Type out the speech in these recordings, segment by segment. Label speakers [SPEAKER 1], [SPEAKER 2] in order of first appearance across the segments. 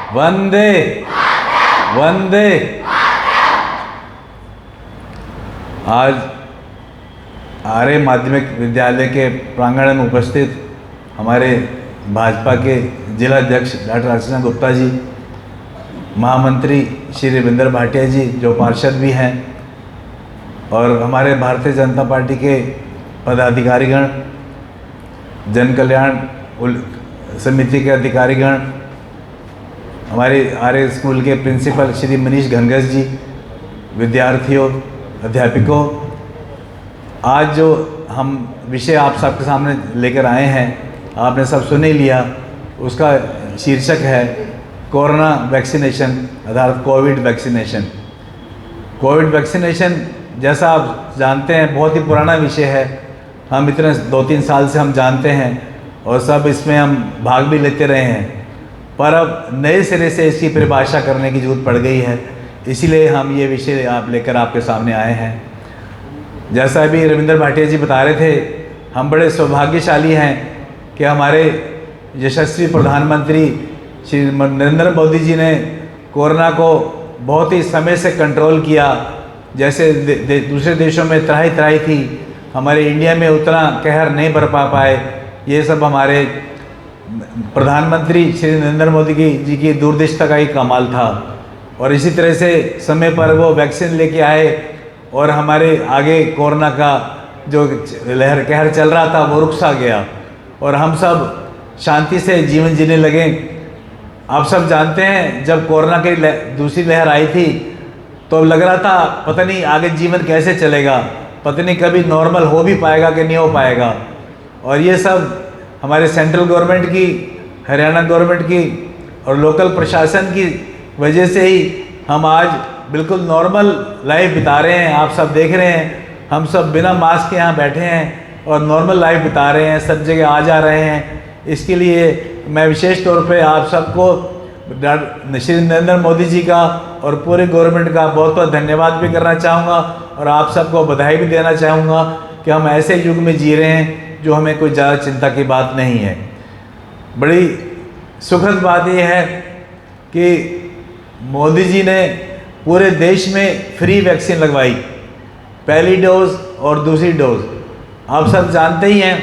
[SPEAKER 1] वंदे वंदे। आज आर्य माध्यमिक विद्यालय के प्रांगण में उपस्थित हमारे भाजपा के जिला अध्यक्ष डॉक्टर अर्चना गुप्ता जी, महामंत्री श्री रविंद्र भाटिया जी जो पार्षद भी हैं, और हमारे भारतीय जनता पार्टी के पदाधिकारीगण, जन कल्याण समिति के अधिकारीगण, हमारे आर्य स्कूल के प्रिंसिपल श्री मनीष घनघस जी, विद्यार्थियों, अध्यापकों, आज जो हम विषय आप सबके सामने लेकर आए हैं, आपने सब सुन ही लिया। उसका शीर्षक है कोरोना वैक्सीनेशन अर्थात कोविड वैक्सीनेशन। कोविड वैक्सीनेशन जैसा आप जानते हैं बहुत ही पुराना विषय है। हम इतने 2-3 साल से हम जानते हैं और सब इसमें हम भाग भी लेते रहे हैं, पर अब नए सिरे से इसकी परिभाषा करने की जरूरत पड़ गई है। इसीलिए हम ये विषय आप लेकर आपके सामने आए हैं। जैसा अभी रविंद्र भाटिया जी बता रहे थे, हम बड़े सौभाग्यशाली हैं कि हमारे यशस्वी प्रधानमंत्री श्री नरेंद्र मोदी जी ने कोरोना को बहुत ही समय से कंट्रोल किया। जैसे दूसरे देशों में त्राही त्राही थी, हमारे इंडिया में उतना कहर नहीं बरपा पाए। ये सब हमारे प्रधानमंत्री श्री नरेंद्र मोदी जी की दूरदृष्टता का ही कमाल था। और इसी तरह से समय पर वो वैक्सीन लेके आए और हमारे आगे कोरोना का जो लहर कहर चल रहा था वो रुक सा गया और हम सब शांति से जीवन जीने लगे। आप सब जानते हैं जब कोरोना की दूसरी लहर आई थी तो लग रहा था पता नहीं आगे जीवन कैसे चलेगा, पता नहीं कभी नॉर्मल हो भी पाएगा कि नहीं हो पाएगा। और ये सब हमारे सेंट्रल गवर्नमेंट की, हरियाणा गवर्नमेंट की और लोकल प्रशासन की वजह से ही हम आज बिल्कुल नॉर्मल लाइफ बिता रहे हैं। आप सब देख रहे हैं, हम सब बिना मास्क के यहाँ बैठे हैं और नॉर्मल लाइफ बिता रहे हैं, सब जगह आ जा रहे हैं। इसके लिए मैं विशेष तौर पे आप सबको श्री नरेंद्र मोदी जी का और पूरे गवर्नमेंट का बहुत बहुत धन्यवाद भी करना चाहूँगा और आप सबको बधाई भी देना चाहूँगा कि हम ऐसे युग में जी रहे हैं जो हमें कोई ज़्यादा चिंता की बात नहीं है। बड़ी सुखद बात यह है कि मोदी जी ने पूरे देश में फ्री वैक्सीन लगवाई, पहली डोज और दूसरी डोज। आप सब जानते ही हैं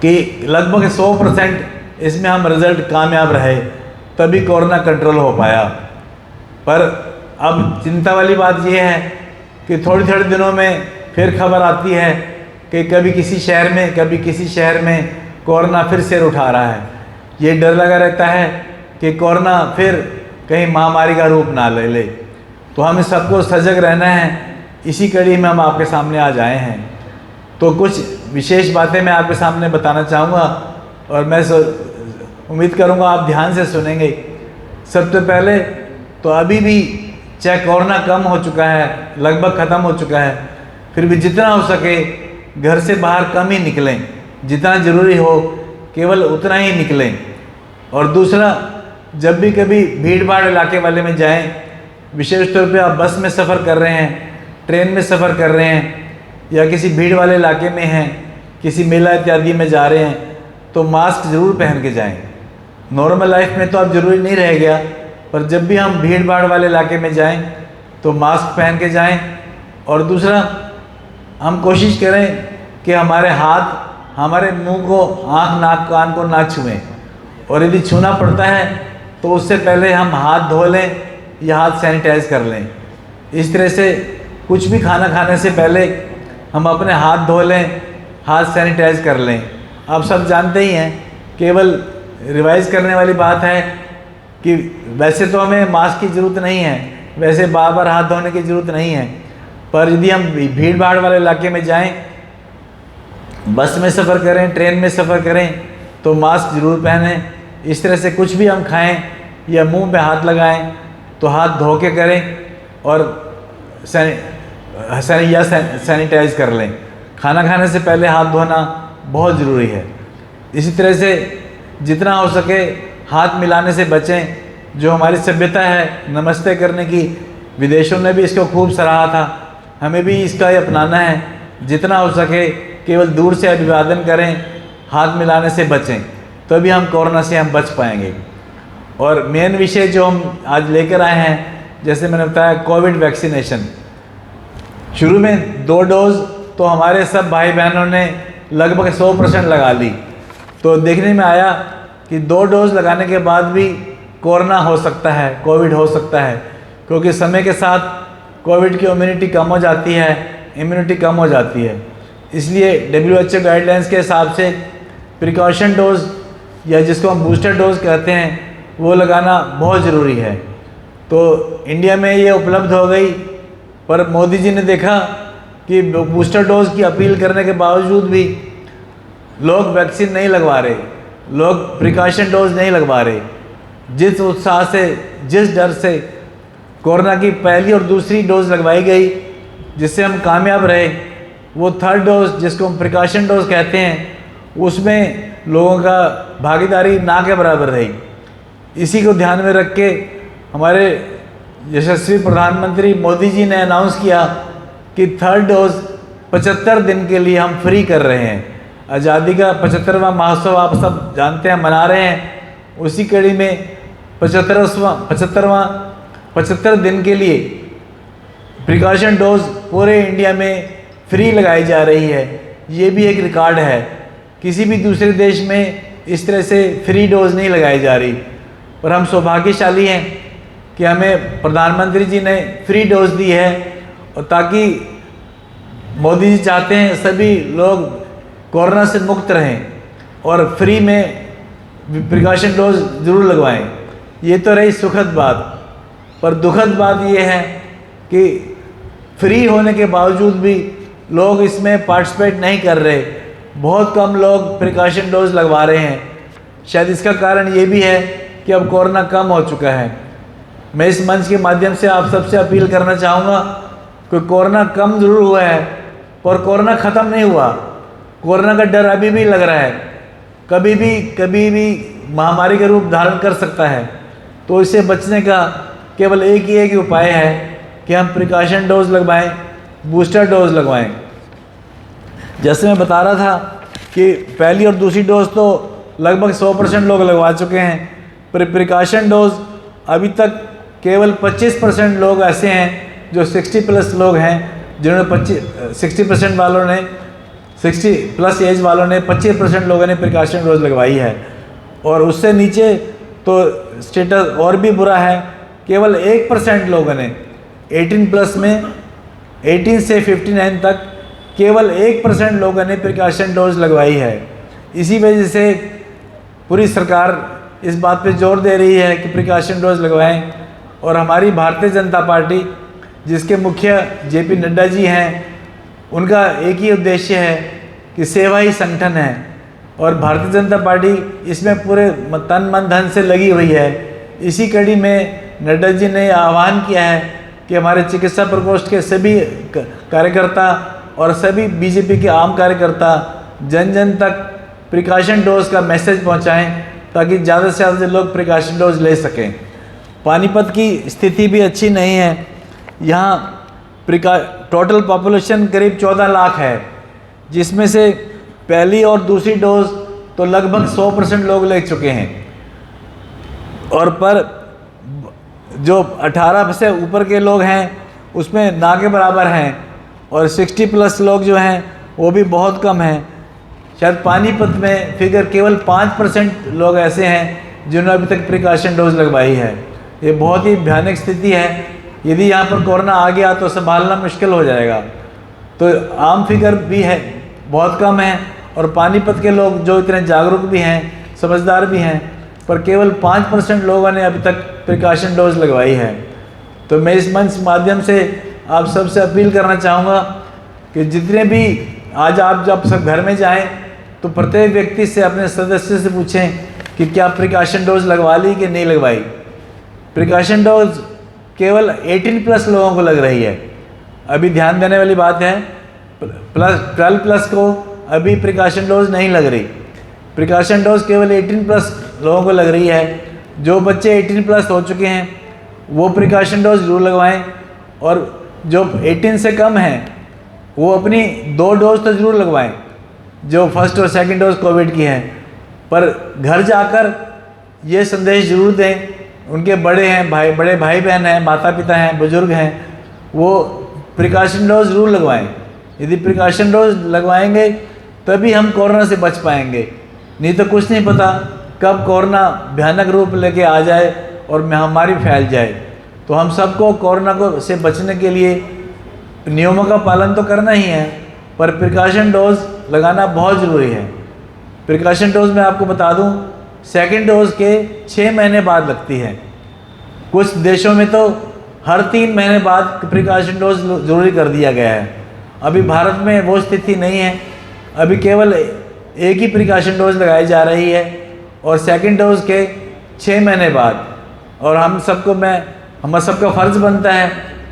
[SPEAKER 1] कि लगभग 100% इसमें हम रिज़ल्ट कामयाब रहे, तभी कोरोना कंट्रोल हो पाया। पर अब चिंता वाली बात यह है कि थोड़ी थोड़े दिनों में फिर खबर आती है कि कभी किसी शहर में कभी किसी शहर में कोरोना फिर सिर उठा रहा है। ये डर लगा रहता है कि कोरोना फिर कहीं महामारी का रूप ना ले ले। तो हमें सबको सजग रहना है। इसी कड़ी में हम आपके सामने आज आए हैं। तो कुछ विशेष बातें मैं आपके सामने बताना चाहूँगा और मैं उम्मीद करूँगा आप ध्यान से सुनेंगे। सबसे पहले तो अभी भी चाहे कोरोना कम हो चुका है, लगभग ख़त्म हो चुका है, फिर भी जितना हो सके घर से बाहर कम ही निकलें, जितना ज़रूरी हो केवल उतना ही निकलें। और दूसरा, जब भी कभी भीड़ भाड़ इलाके वाले में जाएं, विशेष तौर पे आप बस में सफ़र कर रहे हैं, ट्रेन में सफ़र कर रहे हैं या किसी भीड़ वाले इलाके में हैं, किसी मेला इत्यादि में जा रहे हैं, तो मास्क ज़रूर पहन के जाएं। नॉर्मल लाइफ में तो अब ज़रूरी नहीं रह गया, पर जब भी हम भीड़ भाड़ वाले इलाके में जाएं तो मास्क पहन के जाएं। और दूसरा, हम कोशिश करें कि हमारे हाथ हमारे मुंह को, आँख नाक कान को ना छुएं, और यदि छूना पड़ता है तो उससे पहले हम हाथ धो लें या हाथ सैनिटाइज कर लें। इस तरह से कुछ भी खाना खाने से पहले हम अपने हाथ धो लें, हाथ सैनिटाइज कर लें। आप सब जानते ही हैं, केवल रिवाइज़ करने वाली बात है कि वैसे तो हमें मास्क की ज़रूरत नहीं है, वैसे बार बार हाथ धोने की ज़रूरत नहीं है, पर यदि हम भीड़ भाड़ वाले इलाके में जाएं, बस में सफ़र करें, ट्रेन में सफ़र करें, तो मास्क ज़रूर पहनें। इस तरह से कुछ भी हम खाएं या मुंह पे हाथ लगाएं तो हाथ धो के करें और सैनिटाइज कर लें। खाना खाने से पहले हाथ धोना बहुत ज़रूरी है। इसी तरह से जितना हो सके हाथ मिलाने से बचें। जो हमारी सभ्यता है नमस्ते करने की, विदेशों ने भी इसको खूब सराहा था, हमें भी इसका ही अपनाना है। जितना हो सके केवल दूर से अभिवादन करें, हाथ मिलाने से बचें, तभी हम कोरोना से हम बच पाएंगे। और मेन विषय जो हम आज लेकर आए हैं, जैसे मैंने बताया, कोविड वैक्सीनेशन। शुरू में 2 डोज तो हमारे सब भाई बहनों ने लगभग 100% लगा ली। तो देखने में आया कि 2 डोज लगाने के बाद भी कोरोना हो सकता है, कोविड हो सकता है, क्योंकि समय के साथ कोविड की इम्यूनिटी कम हो जाती है। इसलिए WHO गाइडलाइंस के हिसाब से प्रिकॉशन डोज या जिसको हम बूस्टर डोज कहते हैं वो लगाना बहुत ज़रूरी है। तो इंडिया में ये उपलब्ध हो गई, पर मोदी जी ने देखा कि बूस्टर डोज की अपील करने के बावजूद भी लोग वैक्सीन नहीं लगवा रहे, लोग प्रिकॉशन डोज नहीं लगवा रहे। जिस उत्साह से, जिस डर से कोरोना की पहली और दूसरी डोज लगवाई गई, जिससे हम कामयाब रहे, वो 3rd डोज जिसको हम प्रिकॉशन डोज कहते हैं, उसमें लोगों का भागीदारी ना के बराबर रही। इसी को ध्यान में रख के हमारे यशस्वी प्रधानमंत्री मोदी जी ने अनाउंस किया कि 3rd डोज 75 दिन के लिए हम फ्री कर रहे हैं। आज़ादी का 75वां महोत्सव आप सब जानते हैं, मना रहे हैं। उसी कड़ी में 75 दिन के लिए प्रिकॉशन डोज पूरे इंडिया में फ्री लगाई जा रही है। ये भी एक रिकॉर्ड है, किसी भी दूसरे देश में इस तरह से फ्री डोज नहीं लगाई जा रही। और हम सौभाग्यशाली हैं कि हमें प्रधानमंत्री जी ने फ्री डोज दी है, और ताकि मोदी जी चाहते हैं सभी लोग कोरोना से मुक्त रहें और फ्री में प्रिकॉशन डोज ज़रूर लगवाएं। ये तो रही सुखद बात, पर दुखद बात ये है कि फ्री होने के बावजूद भी लोग इसमें पार्टिसिपेट नहीं कर रहे। बहुत कम लोग प्रिकॉशन डोज लगवा रहे हैं। शायद इसका कारण ये भी है कि अब कोरोना कम हो चुका है। मैं इस मंच के माध्यम से आप सबसे अपील करना चाहूँगा कि कोरोना कम ज़रूर हुआ है, पर कोरोना ख़त्म नहीं हुआ। कोरोना का डर अभी भी लग रहा है, कभी भी महामारी का रूप धारण कर सकता है। तो इससे बचने का केवल एक ही उपाय है कि हम प्रिकॉशन डोज लगवाएं, बूस्टर डोज लगवाएं। जैसे मैं बता रहा था कि पहली और दूसरी डोज तो लगभग 100% लोग लगवा चुके हैं, पर प्रिकॉशन डोज अभी तक केवल 25% लोग ऐसे हैं जो 60+ लोग हैं, जिन्होंने 60% वालों ने 60+ एज वालों ने 25% लोगों ने प्रिकॉशन डोज लगवाई है। और उससे नीचे तो स्टेटस और भी बुरा है, केवल 1% लोगों ने 18+ में 18 से 59 तक केवल 1% लोगों ने प्रिकॉशन डोज लगवाई है। इसी वजह से पूरी सरकार इस बात पे जोर दे रही है कि प्रिकॉशन डोज लगवाएं। और हमारी भारतीय जनता पार्टी, जिसके मुखिया JP नड्डा जी हैं, उनका एक ही उद्देश्य है कि सेवा ही संगठन है, और भारतीय जनता पार्टी इसमें पूरे तन मन धन से लगी हुई है। इसी कड़ी में नड्डा जी ने आह्वान किया है कि हमारे चिकित्सा प्रकोष्ठ के सभी कार्यकर्ता और सभी BJP के आम कार्यकर्ता जन जन तक प्रिकॉशन डोज का मैसेज पहुंचाएं, ताकि ज़्यादा से ज़्यादा लोग प्रिकॉशन डोज ले सकें। पानीपत की स्थिति भी अच्छी नहीं है। यहाँ टोटल पॉपुलेशन करीब 14 लाख है, जिसमें से पहली और दूसरी डोज तो लगभग 100% लोग ले चुके हैं, और पर जो 18 से ऊपर के लोग हैं उसमें ना के बराबर हैं, और 60+ लोग जो हैं वो भी बहुत कम हैं। शायद पानीपत में फिगर केवल 5% लोग ऐसे हैं जिन्होंने अभी तक प्रिकॉशन डोज लगवाई है। ये बहुत ही भयानक स्थिति है। यदि यहाँ पर कोरोना आ गया तो संभालना मुश्किल हो जाएगा। तो आम फिगर भी है, बहुत कम है, और पानीपत के लोग जो इतने जागरूक भी हैं, समझदार भी हैं, पर केवल 5% लोगों ने अभी तक प्रिकॉशन डोज लगवाई है। तो मैं इस मंच माध्यम से आप सबसे अपील करना चाहूँगा कि जितने भी आज आप जब सब घर में जाएं तो प्रत्येक व्यक्ति से, अपने सदस्य से पूछें कि क्या प्रिकॉशन डोज लगवा ली कि नहीं लगवाई। प्रिकॉशन डोज केवल 18+ लोगों को लग रही है। अभी ध्यान देने वाली बात है, 12+ को अभी प्रिकॉशन डोज नहीं लग रही। प्रिकॉशन डोज केवल 18+ लोगों को लग रही है। जो बच्चे 18+ हो चुके हैं वो प्रिकॉशन डोज जरूर लगवाएं, और जो 18 से कम हैं वो अपनी 2 डोज तो ज़रूर लगवाएं, जो फर्स्ट और सेकंड डोज कोविड की है। पर घर जाकर ये संदेश जरूर दें। उनके बड़े हैं बड़े भाई बहन हैं, माता पिता हैं, बुजुर्ग हैं, वो प्रिकॉशन डोज ज़रूर लगवाएं। यदि प्रिकॉशन डोज लगवाएंगे तभी हम कोरोना से बच पाएंगे, नहीं तो कुछ नहीं पता कब कोरोना भयानक रूप लेके आ जाए और महामारी फैल जाए। तो हम सबको कोरोना को से बचने के लिए नियमों का पालन तो करना ही है, पर प्रिकॉशन डोज लगाना बहुत ज़रूरी है। प्रिकॉशन डोज मैं आपको बता दूं, सेकंड डोज के 6 महीने बाद लगती है। कुछ देशों में तो हर 3 महीने बाद प्रिकॉशन डोज ज़रूरी कर दिया गया है। अभी भारत में वो स्थिति नहीं है, अभी केवल एक ही प्रिकॉशन डोज लगाई जा रही है और सेकंड डोज के 6 महीने बाद। और हम सबका फ़र्ज़ बनता है,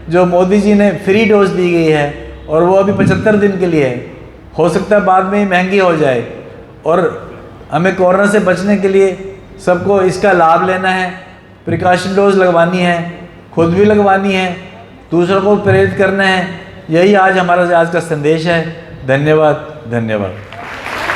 [SPEAKER 1] जो मोदी जी ने फ्री डोज दी गई है और वो अभी 75 दिन के लिए है, हो सकता है बाद में ही महंगी हो जाए। और हमें कोरोना से बचने के लिए सबको इसका लाभ लेना है, प्रिकॉशन डोज लगवानी है, खुद भी लगवानी है, दूसरों को प्रेरित करना है। यही आज हमारा आज का संदेश है। धन्यवाद।